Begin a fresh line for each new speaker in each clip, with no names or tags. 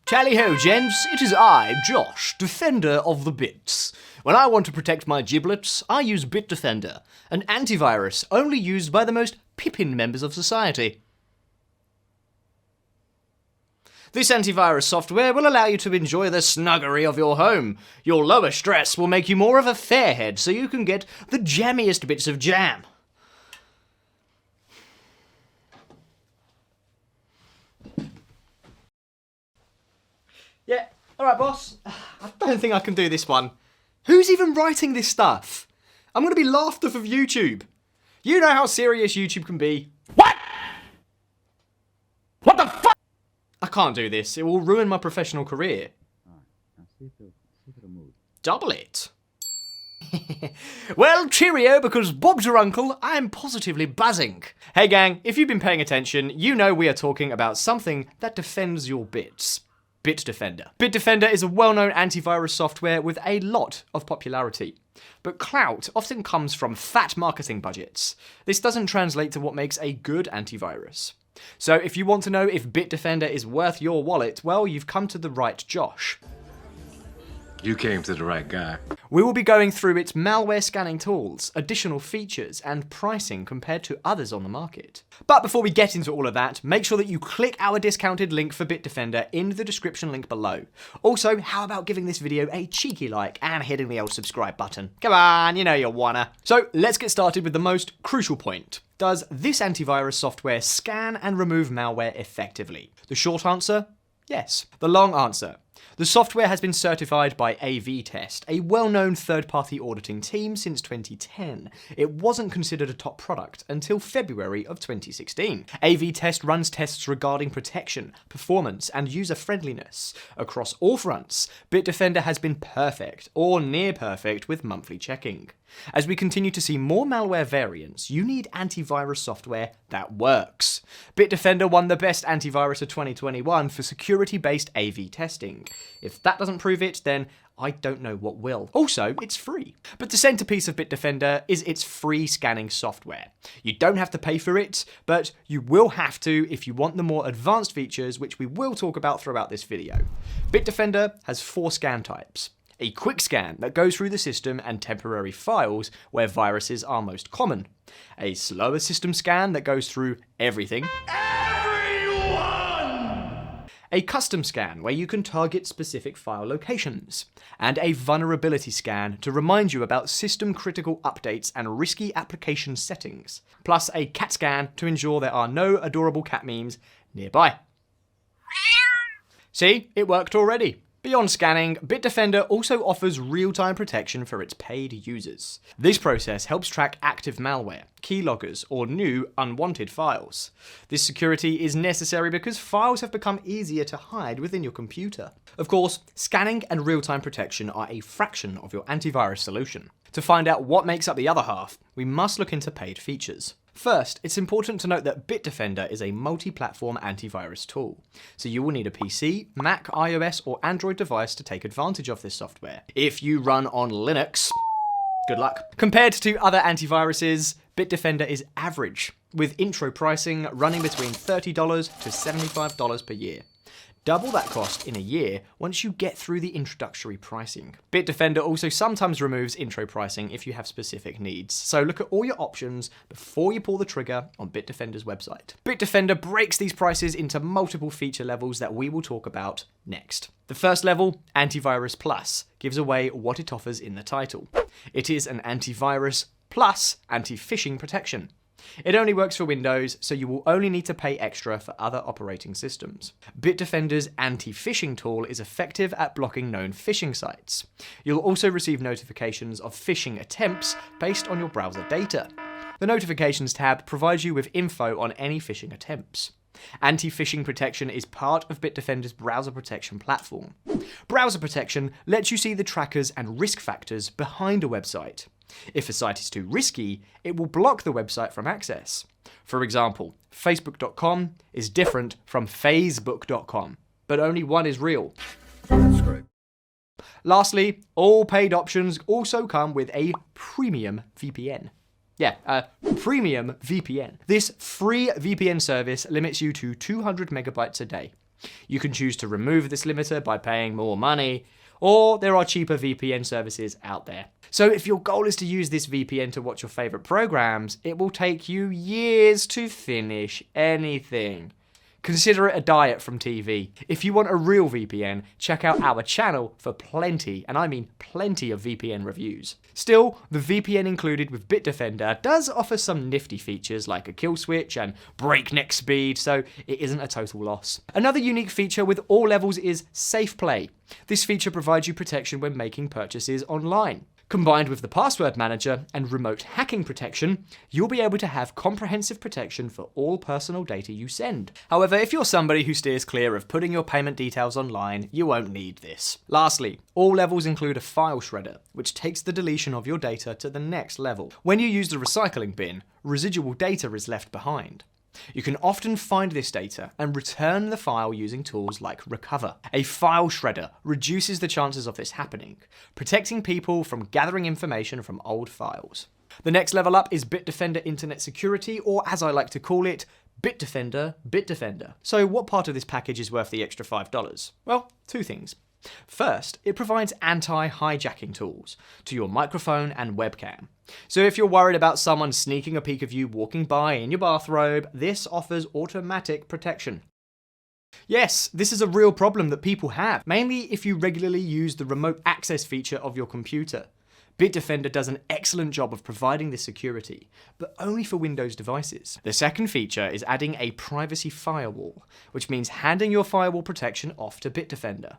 Tally ho, gents, it is I, Josh, Defender of the Bits. When I want to protect my giblets, I use Bitdefender, an antivirus only used by the most pippin members of society. This antivirus software will allow you to enjoy the snuggery of your home. Your lower stress will make you more of a fairhead so you can get the jammiest bits of jam. Yeah, alright boss, I don't think I can do this one. Who's even writing this stuff? I'm going to be laughed off of YouTube. You know how serious YouTube can be.
What? What the fuck?
I can't do this, it will ruin my professional career.
Now see if it'll move.
Double it. Well, cheerio, because Bob's your uncle, I'm positively buzzing. Hey gang, if you've been paying attention, you know we are talking about something that defends your bits. Bitdefender. Bitdefender is a well-known antivirus software with a lot of popularity. But clout often comes from fat marketing budgets. This doesn't translate to what makes a good antivirus. So if you want to know if Bitdefender is worth your wallet, well, you've come to the right Josh.
You came to the right guy.
We will be going through its malware scanning tools, additional features, and pricing compared to others on the market. But before we get into all of that, make sure that you click our discounted link for Bitdefender in the description link below. Also, how about giving this video a cheeky like and hitting the old subscribe button? Come on, you know you wanna. So let's get started with the most crucial point. Does this antivirus software scan and remove malware effectively? The short answer, yes. The long answer, the software has been certified by AV-Test, a well-known third-party auditing team since 2010. It wasn't considered a top product until February of 2016. AV-Test runs tests regarding protection, performance, and user-friendliness. Across all fronts, Bitdefender has been perfect, or near perfect, with monthly checking. As we continue to see more malware variants, you need antivirus software that works. Bitdefender won the best antivirus of 2021 for security-based AV testing. If that doesn't prove it, then I don't know what will. Also, it's free. But the centerpiece of Bitdefender is its free scanning software. You don't have to pay for it, but you will have to if you want the more advanced features, which we will talk about throughout this video. Bitdefender has 4 scan types. A quick scan that goes through the system and temporary files where viruses are most common. A slower system scan that goes through everything. A custom scan where you can target specific file locations. And a vulnerability scan to remind you about system critical updates and risky application settings. Plus a cat scan to ensure there are no adorable cat memes nearby. See, it worked already. Beyond scanning, Bitdefender also offers real-time protection for its paid users. This process helps track active malware, keyloggers, or new unwanted files. This security is necessary because files have become easier to hide within your computer. Of course, scanning and real-time protection are a fraction of your antivirus solution. To find out what makes up the other half, we must look into paid features. First, it's important to note that Bitdefender is a multi-platform antivirus tool, so you will need a PC, Mac, iOS, or Android device to take advantage of this software. If you run on Linux, good luck. Compared to other antiviruses, Bitdefender is average, with intro pricing running between $30 to $75 per year. Double that cost in a year once you get through the introductory pricing. Bitdefender also sometimes removes intro pricing if you have specific needs, so look at all your options before you pull the trigger on Bitdefender's website. Bitdefender breaks these prices into multiple feature levels that we will talk about next. The first level, Antivirus Plus, gives away what it offers in the title. It is an antivirus plus anti-phishing protection. It only works for Windows, so you will only need to pay extra for other operating systems. Bitdefender's anti-phishing tool is effective at blocking known phishing sites. You'll also receive notifications of phishing attempts based on your browser data. The Notifications tab provides you with info on any phishing attempts. Anti-phishing protection is part of Bitdefender's browser protection platform. Browser protection lets you see the trackers and risk factors behind a website. If a site is too risky, it will block the website from access. For example, Facebook.com is different from Facebook.com, but only one is real.
That's great.
Lastly, all paid options also come with a premium VPN. Premium VPN. This free VPN service limits you to 200 megabytes a day. You can choose to remove this limiter by paying more money, or there are cheaper VPN services out there. So if your goal is to use this VPN to watch your favorite programs, it will take you years to finish anything. Consider it a diet from TV. If you want a real VPN, check out our channel for plenty, and I mean plenty of VPN reviews. Still, the VPN included with Bitdefender does offer some nifty features like a kill switch and breakneck speed, so it isn't a total loss. Another unique feature with all levels is Safe Play. This feature provides you protection when making purchases online. Combined with the password manager and remote hacking protection, you'll be able to have comprehensive protection for all personal data you send. However, if you're somebody who steers clear of putting your payment details online, you won't need this. Lastly, all levels include a file shredder, which takes the deletion of your data to the next level. When you use the recycling bin, residual data is left behind. You can often find this data and return the file using tools like Recover. A file shredder reduces the chances of this happening, protecting people from gathering information from old files. The next level up is Bitdefender Internet Security, or as I like to call it, Bitdefender. So what part of this package is worth the extra $5? Well, two things. First, it provides anti-hijacking tools to your microphone and webcam. So if you're worried about someone sneaking a peek of you walking by in your bathrobe, this offers automatic protection. Yes, this is a real problem that people have, mainly if you regularly use the remote access feature of your computer. Bitdefender does an excellent job of providing this security, but only for Windows devices. The second feature is adding a privacy firewall, which means handing your firewall protection off to Bitdefender.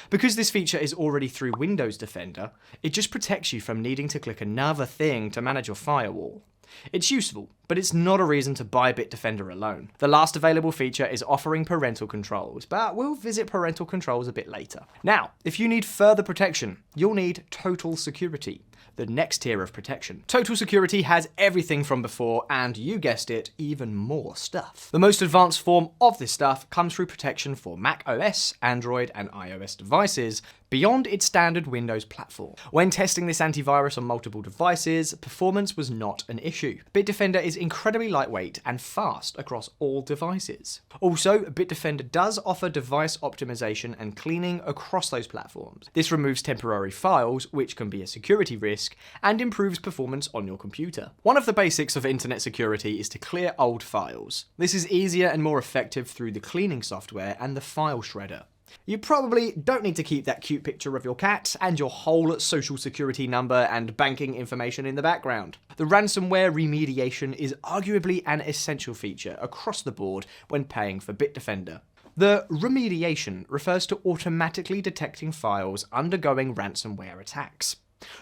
Because this feature is already through Windows Defender, it just protects you from needing to click another thing to manage your firewall. It's useful, but it's not a reason to buy Bitdefender alone. The last available feature is offering parental controls, but we'll visit parental controls a bit later. Now, if you need further protection, you'll need Total Security, the next tier of protection. Total Security has everything from before, and you guessed it, even more stuff. The most advanced form of this stuff comes through protection for Mac OS, Android, and iOS devices, beyond its standard Windows platform. When testing this antivirus on multiple devices, performance was not an issue. Bitdefender is incredibly lightweight and fast across all devices. Also, Bitdefender does offer device optimization and cleaning across those platforms. This removes temporary files, which can be a security risk, and improves performance on your computer. One of the basics of internet security is to clear old files. This is easier and more effective through the cleaning software and the file shredder. You probably don't need to keep that cute picture of your cat and your whole social security number and banking information in the background. The ransomware remediation is arguably an essential feature across the board when paying for Bitdefender. The remediation refers to automatically detecting files undergoing ransomware attacks.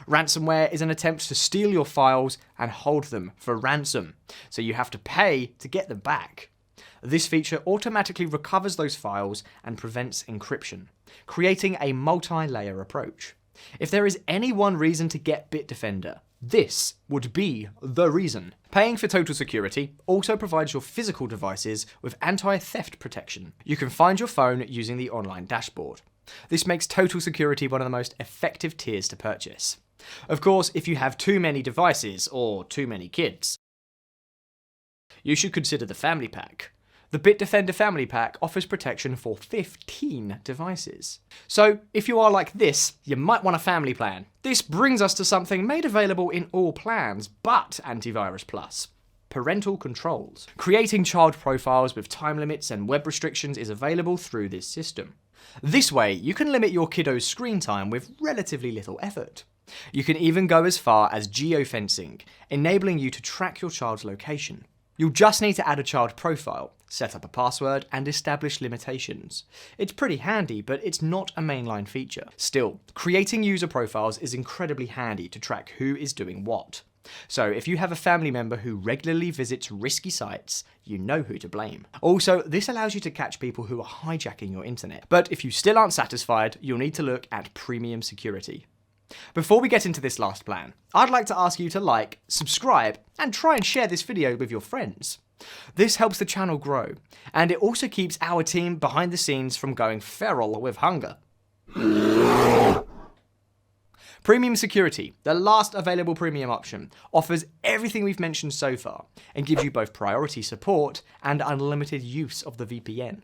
Ransomware is an attempt to steal your files and hold them for ransom, so you have to pay to get them back. This feature automatically recovers those files and prevents encryption, creating a multi-layer approach. If there is any one reason to get Bitdefender, this would be the reason. Paying for Total Security also provides your physical devices with anti-theft protection. You can find your phone using the online dashboard. This makes Total Security one of the most effective tiers to purchase. Of course, if you have too many devices or too many kids, you should consider the Family Pack. The Bitdefender Family Pack offers protection for 15 devices. So if you are like this, you might want a family plan. This brings us to something made available in all plans but Antivirus Plus. Parental controls. Creating child profiles with time limits and web restrictions is available through this system. This way, you can limit your kiddo's screen time with relatively little effort. You can even go as far as geofencing, enabling you to track your child's location. You'll just need to add a child profile, set up a password, and establish limitations. It's pretty handy, but it's not a mainline feature. Still, creating user profiles is incredibly handy to track who is doing what. So if you have a family member who regularly visits risky sites, you know who to blame. Also, this allows you to catch people who are hijacking your internet. But if you still aren't satisfied, you'll need to look at premium security. Before we get into this last plan, I'd like to ask you to like, subscribe, and try and share this video with your friends. This helps the channel grow, and it also keeps our team behind the scenes from going feral with hunger. Premium Security, the last available premium option, offers everything we've mentioned so far and gives you both priority support and unlimited use of the VPN.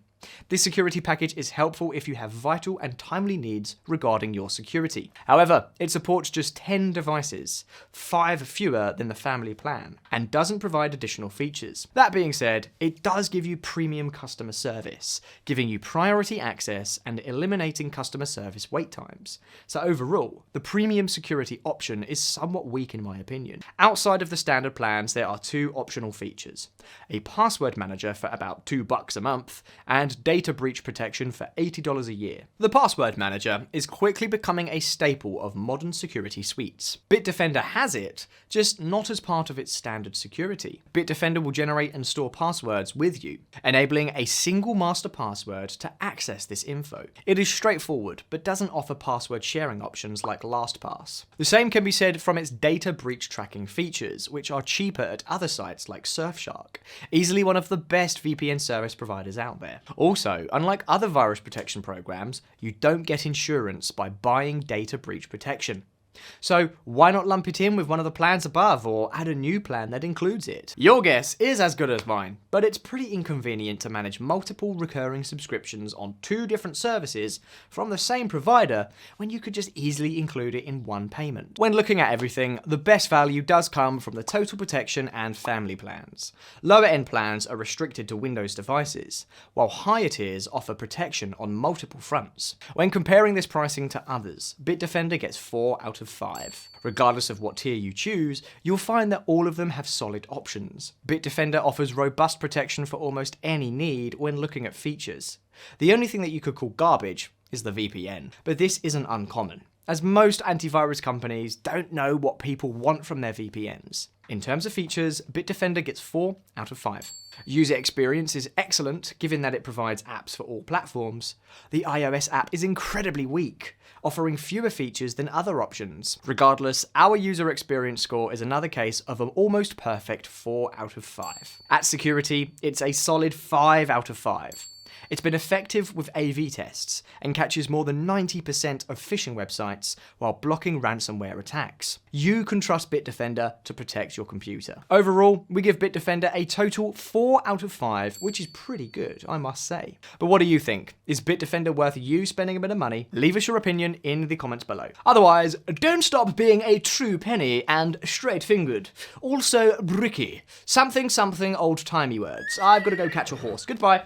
This security package is helpful if you have vital and timely needs regarding your security. However, it supports just 10 devices, 5 fewer than the family plan, and doesn't provide additional features. That being said, it does give you premium customer service, giving you priority access and eliminating customer service wait times. So overall, the premium security option is somewhat weak in my opinion. Outside of the standard plans, there are 2 optional features: a password manager for about $2 a month, and data breach protection for $80 a year. The password manager is quickly becoming a staple of modern security suites. Bitdefender has it, just not as part of its standard security. Bitdefender will generate and store passwords with you, enabling a single master password to access this info. It is straightforward, but doesn't offer password sharing options like LastPass. The same can be said from its data breach tracking features, which are cheaper at other sites like Surfshark, easily one of the best VPN service providers out there. Also, unlike other virus protection programs, you don't get insurance by buying data breach protection. So why not lump it in with one of the plans above, or add a new plan that includes it? Your guess is as good as mine, but it's pretty inconvenient to manage multiple recurring subscriptions on 2 different services from the same provider when you could just easily include it in one payment. When looking at everything, the best value does come from the total protection and family plans. Lower end plans are restricted to Windows devices, while higher tiers offer protection on multiple fronts. When comparing this pricing to others, Bitdefender gets 4 out of 5. Regardless of what tier you choose, you'll find that all of them have solid options. Bitdefender offers robust protection for almost any need when looking at features. The only thing that you could call garbage is the VPN, but this isn't uncommon, as most antivirus companies don't know what people want from their VPNs. In terms of features, Bitdefender gets 4 out of 5. User experience is excellent, given that it provides apps for all platforms. The iOS app is incredibly weak, offering fewer features than other options. Regardless, our user experience score is another case of an almost perfect 4 out of 5. At security, it's a solid 5 out of 5. It's been effective with AV tests and catches more than 90% of phishing websites while blocking ransomware attacks. You can trust Bitdefender to protect your computer. Overall, we give Bitdefender a total 4 out of 5, which is pretty good, I must say. But what do you think? Is Bitdefender worth you spending a bit of money? Leave us your opinion in the comments below. Otherwise, don't stop being a true penny and straight-fingered. Also bricky. Something old-timey words. I've got to go catch a horse. Goodbye.